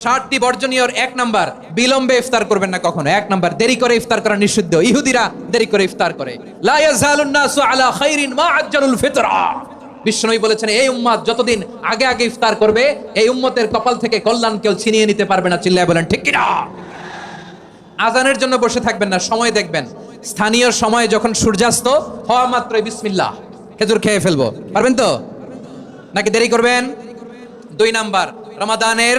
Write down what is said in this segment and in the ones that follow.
60টি বর্জনীয়র 1 number, বিলম্বে ইফতার করবেন না কখনো। 1 নাম্বার, দেরি করে ইফতার করা নিষিদ্ধ। ইহুদিরা দেরি করে ইফতার করে। লা ইয়াজালুন নাসু আলা খাইরিন মা আজ্জালুল ফিতরা। বিশ্বনবী বলেছেন, এই উম্মত যতদিন আগে আগে ইফতার করবে, এই উম্মতের কপাল থেকে কল্যাণ কেউ ছিনিয়ে নিতে পারবে না। চিল্লায় বলেন ঠিক কি না? আজানের জন্য বসে থাকবেন না, সময় দেখবেন। স্থানীয় সময়ে যখন সূর্যাস্ত হওয়া মাত্রই বিসমিল্লাহ, খেজুর খেয়ে ফেলবো। পারবেন তো নাকি দেরি করবেন? 2 নাম্বার, রমাদানের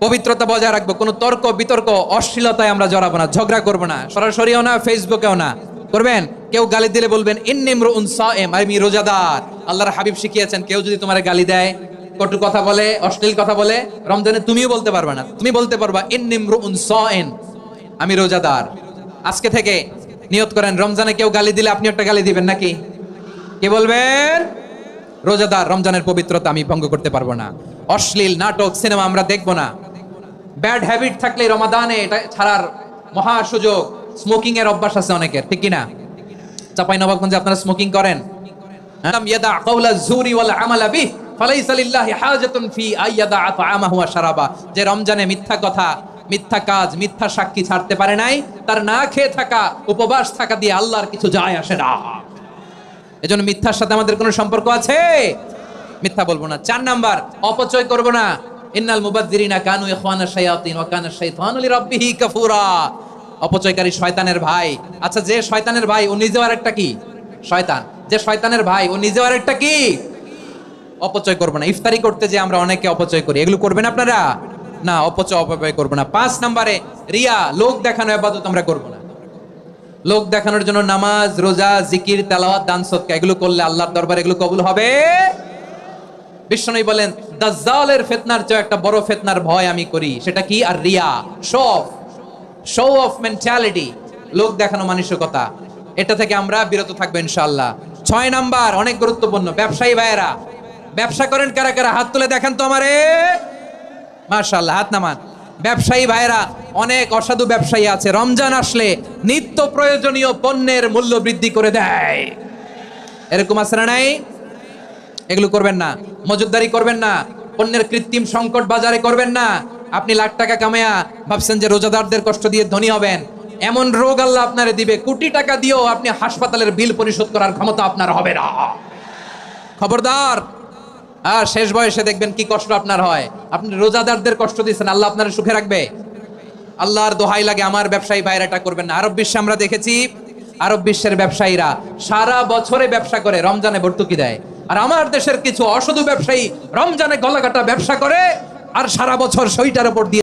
পবিত্রতা বজায় রাখবো। কোনো তর্ক বিতর্ক অশ্লীলতায় আমরা জড়াবো না, ঝগড়া করবো না, সরাসরিও না, ফেসবুকেও না। করবেন? কেউ গালি দিলে বলবেন ইন্নী ইমরুউন সায়েম, আমি রোজাদার। আল্লাহর হাবিব শিখিয়েছেন, কেউ যদি তোমার গালি দেয়, কটু কথা বলে, অশ্লীল কথা বলে, রমজানে তুমিও বলতে পারবে না। তুমি বলতে পারবা ইন্নী ইমরুউন সায়েম, আমি রোজাদার। আজকে থেকে নিয়ত করেন, রমজানে কেউ গালি দিলে আপনি একটা গালি দিবেন নাকি? কি বলবেন? রোজাদার, রমজানের পবিত্রতা আমি ভঙ্গ করতে পারবো না। অশ্লীল নাটক সিনেমা আমরা দেখবো না। ব্যাড হ্যাবিট থাকলে রমাদানে এটা ছাড়ার মহা সুযোগ। স্মোকিং এর অভ্যাস আছে অনেকের, ঠিক কি না? চাঁপাইনবাবগঞ্জে আপনারা স্মোকিং করেন? ইয়াদা কাওলা যুরি ওয়াল আমালা বিহি ফালাইসা লিল্লাহি হাজাতুন ফি আইয়াদা তাআমাহু ওয়া শারাবা। যে রমজানে মিথ্যা কথা, মিথ্যা কাজ, মিথ্যা সাক্ষী ছাড়তে পারে নাই, তার না খেয়ে থাকা, উপবাস থাকা দিয়ে আল্লাহর কিছু যায় আসে না। এজন্য মিথ্যার সাথে আমাদের কোনো সম্পর্ক আছে? মিথ্যা বলবো না। 4 নাম্বার, অপচয় করব না। ইন্নাল মুবাযযিরিনা কানু ইখওয়ানাশ শায়াতিন ওয়া কানা শাইতানু লিরাব্বিহি কাফুরা। অপচয়কারী শয়তানের ভাই। আচ্ছা, যে শয়তানের ভাই ও নিজেও আরেকটা কি? শয়তান। যে শয়তানের ভাই ও নিজেও আরেকটা কি? অপচয় করব না। ইফতারি করতে যে আমরা অনেকে অপচয় করি, এগুলো করবেন আপনারা? না, অপচয় করব না। 5 নম্বরে, রিয়া, লোক দেখানো ইবাদত আমরা করব না। লোক দেখানোর জন্য নামাজ, রোজা, জিকির, তেলাওয়াত, দান সদকা এগুলো করলে আল্লাহর দরবারে এগুলো কবুল হবে? বিশ্বনবী বলেন, দাজ্জালের ফিতনার চেয়ে একটা বড় ফিতনার ভয় আমি করি, সেটা কি? আর রিয়া, শো অফ মেন্টালিটি, লোক দেখানো মানসিকতা। এটা থেকে আমরা বিরত থাকবো ইনশাআল্লাহ। 6 নাম্বার, অনেক গুরুত্বপূর্ণ। ব্যবসায়ী ভাইয়েরা, ব্যবসা করেন কারা কারা? হাত তুলে দেখেন তো আমারে। মাশাআল্লাহ, হাত নামান। ব্যবসায়ী ভাইয়েরা, অনেক অসাধু ব্যবসায়ী আছে, রমজান আসলে নিত্য প্রয়োজনীয় পণ্যের মূল্য বৃদ্ধি করে দেয়। এরকম আছে না নাই? এগুলো করবেন না। মজুদদারি করবেন না। পণ্যের কৃত্রিম সংকট বাজারে করবেন না। আপনি লাখ টাকা কামায়া ভাবছেন যে রোজাদারদের কষ্ট দিয়ে ধনী হবেন। এমন রোগ আল্লাহ আপনারে দিবে, কোটি টাকা দিয়েও আপনি হাসপাতালের বিল পরিশোধ করার ক্ষমতা আপনার হবে না। খবরদার। আর শেষ বয়সে দেখবেন কি কষ্ট আপনার হয়। আপনি রোজাদারদের কষ্ট দিচ্ছেন, আল্লাহ আপনার সুখে রাখবে? আল্লাহর দোহাই লাগে, আমার ব্যবসায়ী ভাইরা এটা করবেন না। আরব বিশ্বে আমরা দেখেছি, আরব বিশ্বের ব্যবসায়ীরা সারা বছরে ব্যবসা করে, রমজানে ভর্তুকি দেয়। আর আমার দেশের কিছু অসাধু ব্যবসায়ী রমজানে গলাকাটা ব্যবসা করে আর সারা বছর সইটার উপর দিয়ে